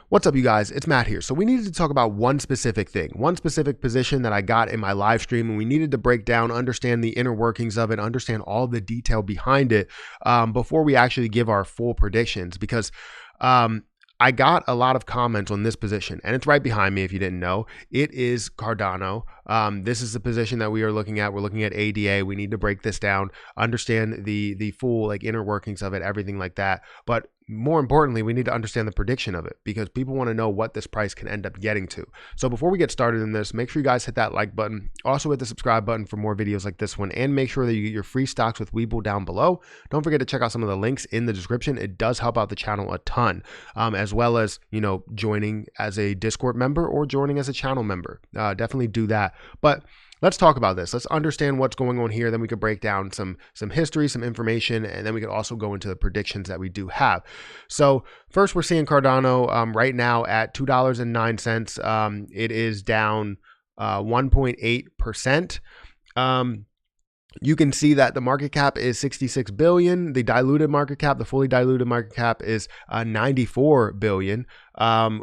What's up, you guys? It's Matt here. So we needed to talk about one specific thing, one specific position that I got in my live stream, and we needed to break down, understand the inner workings of it, understand all the detail behind it before we actually give our full predictions, because I got a lot of comments on this position, and it's right behind me if you didn't know. It is Cardano. This is the position that we are looking at. We're looking at ADA. We need to break this down, understand the full inner workings of it, everything like that. But more importantly, we need to understand the prediction of it, because people want to know what this price can end up getting to. So before we get started in this, make sure you guys hit that like button. Also hit the subscribe button for more videos like this one, and make sure that you get your free stocks with Webull down below. Don't forget to check out some of the links in the description. It does help out the channel a ton, as well as, joining as a Discord member or joining as a channel member. Definitely do that. But let's talk about this. Let's understand what's going on here. Then we could break down some history, some information, and then we could also go into the predictions that we do have. So first, we're seeing Cardano right now at $2.09. It is down 1.8%. You can see that the market cap is 66 billion. The diluted market cap, the fully diluted market cap, is 94 billion.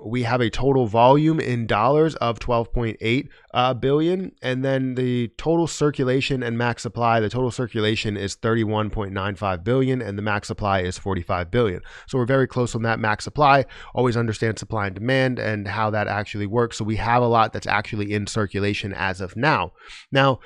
We have a total volume in dollars of 12.8 billion. And then the total circulation and max supply, the total circulation is 31.95 billion, and the max supply is 45 billion. So we're very close on that max supply. Always understand supply and demand and how that actually works. So we have a lot that's actually in circulation as of now. Now,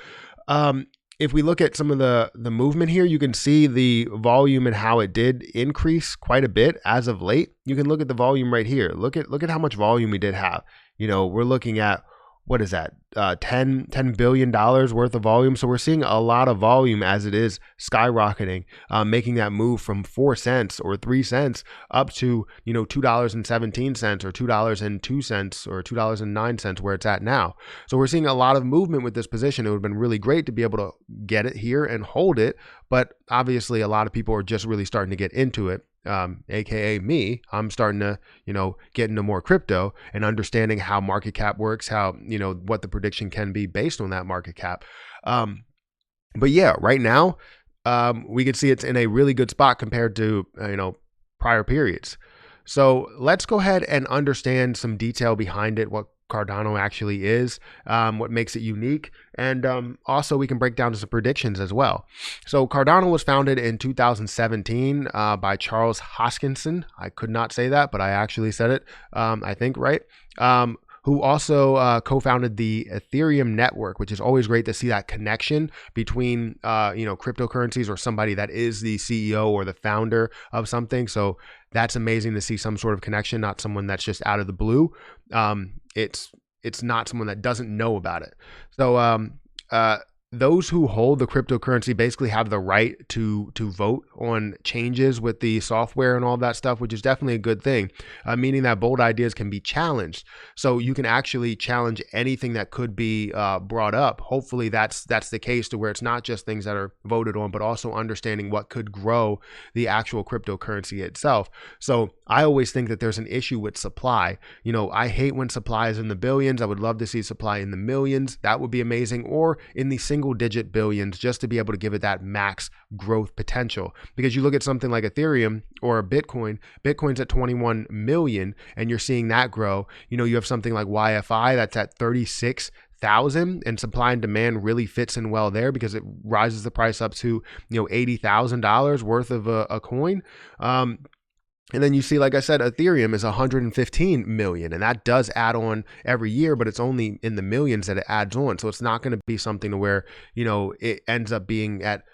if we look at some of the movement here, you can see the volume and how it did increase quite a bit as of late. You can look at the volume right here. Look at how much volume we did have. We're looking at, what is that? $10 billion worth of volume. So we're seeing a lot of volume as it is skyrocketing, making that move from 4 cents or 3 cents up to, $2.17 or $2.02 or $2.09 where it's at now. So we're seeing a lot of movement with this position. It would have been really great to be able to get it here and hold it. But obviously a lot of people are just really starting to get into it. AKA me. I'm starting to, get into more crypto and understanding how market cap works, how, what the prediction can be based on that market cap. But yeah, right now, we can see it's in a really good spot compared to, prior periods. So let's go ahead and understand some detail behind it, what Cardano actually is, what makes it unique, and also we can break down some predictions as well. So Cardano was founded in 2017 by Charles Hoskinson. I could not say that, but I actually said it, I think, right? Who also co-founded the Ethereum network, which is always great to see that connection between, cryptocurrencies or somebody that is the CEO or the founder of something. So that's amazing to see some sort of connection, not someone that's just out of the blue. It's not someone that doesn't know about it. So those who hold the cryptocurrency basically have the right to vote on changes with the software and all that stuff, which is definitely a good thing, meaning that bold ideas can be challenged. So you can actually challenge anything that could be brought up. Hopefully that's the case, to where it's not just things that are voted on, but also understanding what could grow the actual cryptocurrency itself. So I always think that there's an issue with supply. I hate when supply is in the billions. I would love to see supply in the millions. That would be amazing, or in the single digit billions, just to be able to give it that max growth potential. Because you look at something like Ethereum or Bitcoin's at 21 million, and you're seeing that grow. You have something like YFI that's at 36,000, and supply and demand really fits in well there, because it rises the price up to $80,000 worth of a coin. And then you see, like I said, Ethereum is 115 million, and that does add on every year, but it's only in the millions that it adds on. So it's not going to be something to where, it ends up being at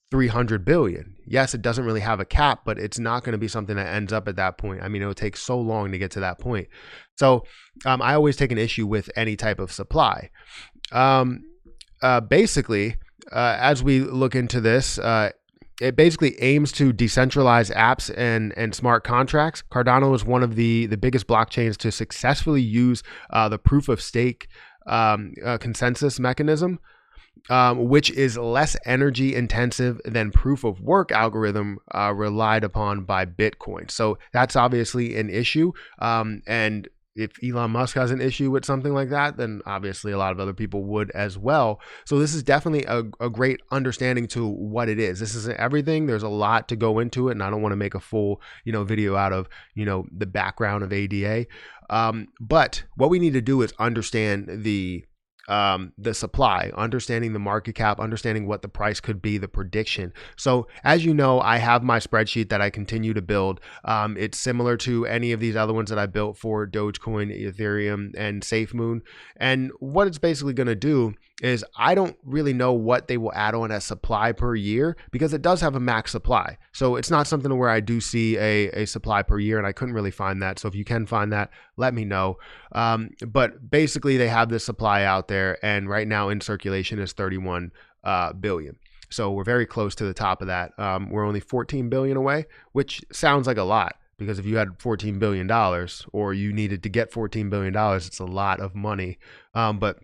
300 billion. Yes, it doesn't really have a cap, but it's not going to be something that ends up at that point. I mean, it would take so long to get to that point. So I always take an issue with any type of supply. Basically, as we look into this, it basically aims to decentralize apps and smart contracts. Cardano is one of the biggest blockchains to successfully use the proof of stake consensus mechanism, which is less energy intensive than proof of work algorithm relied upon by Bitcoin. So that's obviously an issue. And if Elon Musk has an issue with something like that, then obviously a lot of other people would as well. So this is definitely a great understanding to what it is. This isn't everything. There's a lot to go into it, and I don't want to make a full, video out of, the background of ADA. But what we need to do is understand the supply, understanding the market cap, understanding what the price could be, the prediction. So as you know, I have my spreadsheet that I continue to build. It's similar to any of these other ones that I built for Dogecoin, Ethereum, and SafeMoon. And what it's basically going to do is I don't really know what they will add on as supply per year, because it does have a max supply. So it's not something where I do see a supply per year, and I couldn't really find that. So if you can find that, let me know. But basically they have this supply out there, and right now in circulation is 31 billion. So we're very close to the top of that. We're only 14 billion away, which sounds like a lot, because if you had $14 billion or you needed to get $14 billion, it's a lot of money. But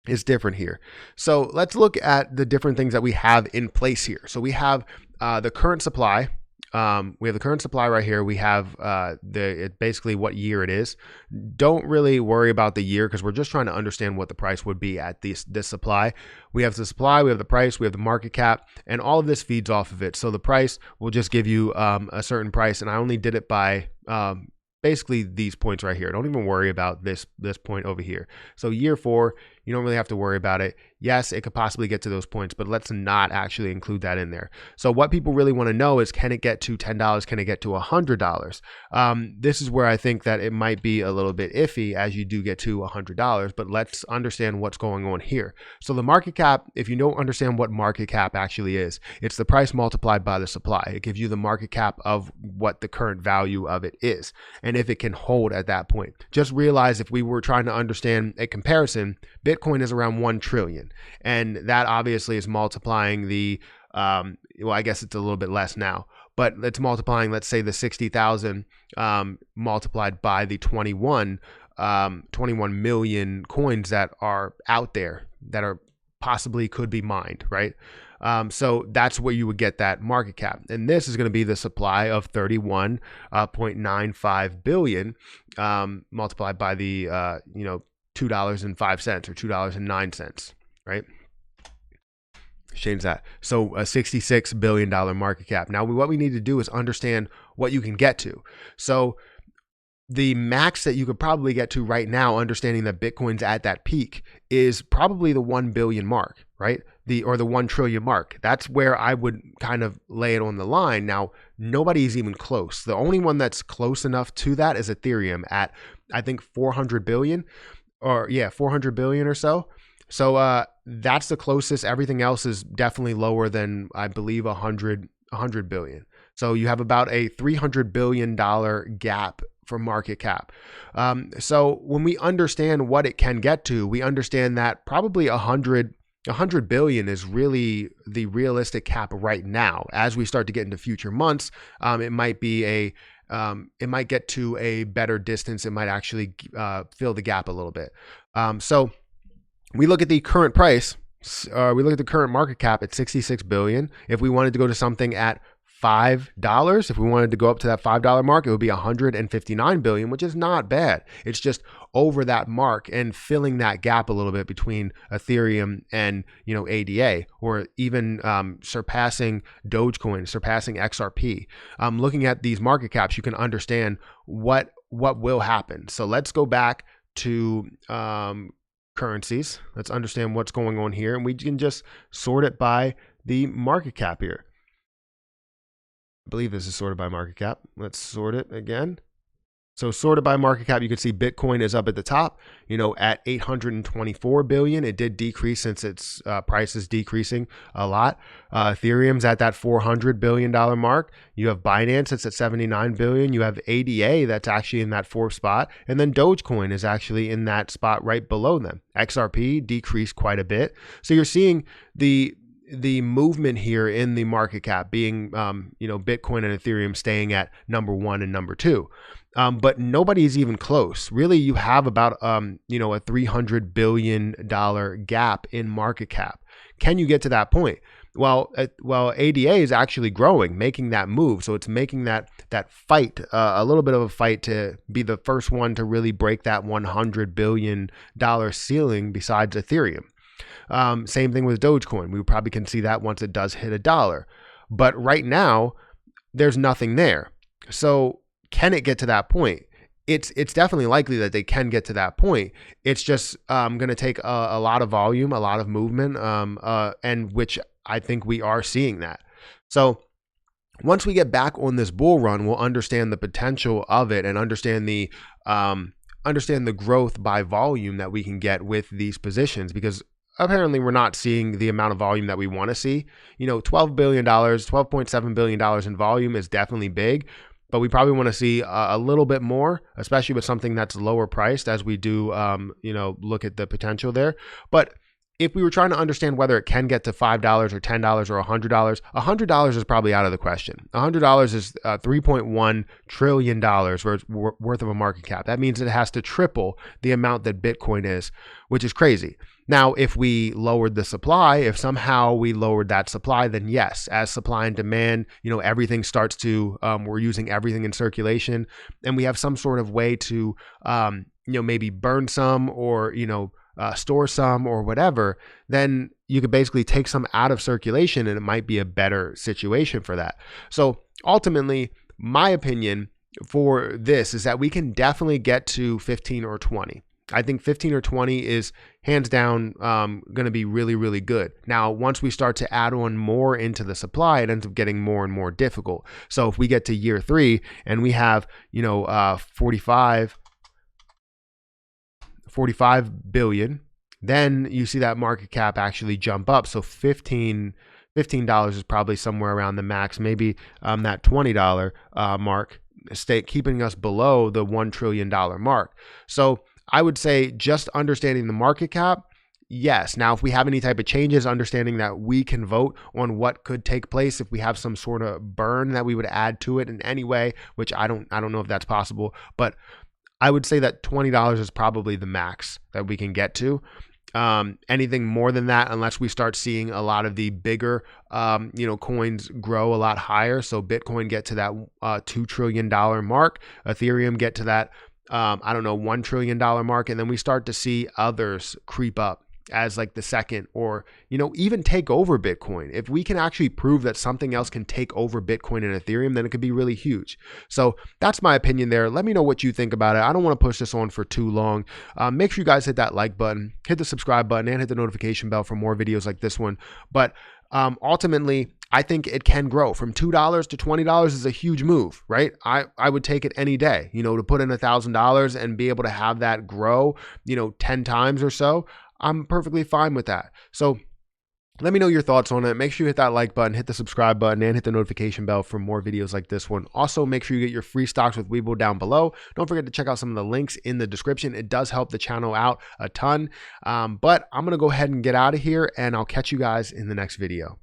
it's different here. So let's look at the different things that we have in place here. So we have the current supply. We have the current supply right here. We have basically what year it is. Don't really worry about the year, because we're just trying to understand what the price would be at this supply. We have the supply, we have the price, we have the market cap, and all of this feeds off of it. So the price will just give you a certain price, and I only did it by basically these points right here. Don't even worry about this point over here. So year 4, you don't really have to worry about it. Yes, it could possibly get to those points, but let's not actually include that in there. So what people really want to know is, can it get to $10? Can it get to $100? This is where I think that it might be a little bit iffy as you do get to $100, but let's understand what's going on here. So the market cap, if you don't understand what market cap actually is, it's the price multiplied by the supply. It gives you the market cap of what the current value of it is, and if it can hold at that point. Just realize, if we were trying to understand a comparison, Bitcoin is around 1 trillion. And that obviously is multiplying the, well, I guess it's a little bit less now, but it's multiplying, let's say the 60,000 multiplied by the 21 million coins that are out there that are possibly could be mined, right? So that's where you would get that market cap. And this is going to be the supply of 31.95 billion multiplied by the, $2.05 or $2.09, right? Change that. So a $66 billion market cap. Now, what we need to do is understand what you can get to. So the max that you could probably get to right now, understanding that Bitcoin's at that peak, is probably the 1 billion mark, right? Or the 1 trillion mark. That's where I would kind of lay it on the line. Now, nobody's even close. The only one that's close enough to that is Ethereum at, I think, 400 billion. 400 billion or so. So that's the closest. Everything else is definitely lower than, I believe, 100 billion. So you have about a $300 billion gap for market cap. So when we understand what it can get to, we understand that probably 100 billion is really the realistic cap right now. As we start to get into future months, it might be it might get to a better distance. It might actually fill the gap a little bit. So we look at the current price. We look at the current market cap at 66 billion. If we wanted to go to something at $5, if we wanted to go up to that $5 mark, it would be 159 billion, which is not bad. It's just over that mark and filling that gap a little bit between Ethereum and, ADA, or even surpassing Dogecoin, surpassing XRP. Looking at these market caps, you can understand what will happen. So let's go back to currencies. Let's understand what's going on here, and we can just sort it by the market cap here. I believe this is sorted by market cap. Let's sort it again. So sorted by market cap, you can see Bitcoin is up at the top, at 824 billion. It did decrease since its price is decreasing a lot. Ethereum's at that $400 billion mark. You have Binance that's at 79 billion. You have ADA that's actually in that 4th spot. And then Dogecoin is actually in that spot right below them. XRP decreased quite a bit. So you're seeing the movement here in the market cap being, Bitcoin and Ethereum staying at number 1 and number 2. But nobody's even close. Really, you have about, a $300 billion gap in market cap. Can you get to that point? Well, ADA is actually growing, making that move. So it's making that fight, a little bit of a fight to be the first one to really break that $100 billion ceiling besides Ethereum. Same thing with Dogecoin. We probably can see that once it does hit $1. But right now, there's nothing there. So can it get to that point? It's definitely likely that they can get to that point. It's just going to take a lot of volume, a lot of movement, and which I think we are seeing that. So once we get back on this bull run, we'll understand the potential of it and understand the growth by volume that we can get with these positions, because apparently we're not seeing the amount of volume that we want to see. $12 billion, $12.7 billion in volume is definitely big, but we probably want to see a little bit more, especially with something that's lower priced, as we do, look at the potential there. But if we were trying to understand whether it can get to $5 or $10 or $100 is probably out of the question. $100 is $3.1 trillion worth of a market cap. That means it has to triple the amount that Bitcoin is, which is crazy. Now, if we lowered the supply, if somehow we lowered that supply, then yes, as supply and demand, everything starts to, we're using everything in circulation, and we have some sort of way to, maybe burn some or, store some or whatever, then you could basically take some out of circulation and it might be a better situation for that. So ultimately, my opinion for this is that we can definitely get to 15 or 20. I think 15 or 20 is hands down going to be really, really good. Now, once we start to add on more into the supply, it ends up getting more and more difficult. So if we get to year 3 and we have, 45 billion, then you see that market cap actually jump up. So $15 is probably somewhere around the max, maybe that $20 mark, keeping us below the $1 trillion mark. So I would say just understanding the market cap, yes. Now, if we have any type of changes, understanding that we can vote on what could take place if we have some sort of burn that we would add to it in any way, which I don't know if that's possible, but I would say that $20 is probably the max that we can get to. Anything more than that, unless we start seeing a lot of the bigger, coins grow a lot higher. So Bitcoin get to that $2 trillion mark, Ethereum get to that, $1 trillion mark. And then we start to see others creep up as like the second, or, even take over Bitcoin. If we can actually prove that something else can take over Bitcoin and Ethereum, then it could be really huge. So that's my opinion there. Let me know what you think about it. I don't want to push this on for too long. Make sure you guys hit that like button, hit the subscribe button, and hit the notification bell for more videos like this one. But ultimately, I think it can grow from $2 to $20 is a huge move, right? I would take it any day, to put in $1,000 and be able to have that grow, 10 times or so. I'm perfectly fine with that. So let me know your thoughts on it. Make sure you hit that like button, hit the subscribe button, and hit the notification bell for more videos like this one. Also, make sure you get your free stocks with Webull down below. Don't forget to check out some of the links in the description. It does help the channel out a ton. But I'm going to go ahead and get out of here, and I'll catch you guys in the next video.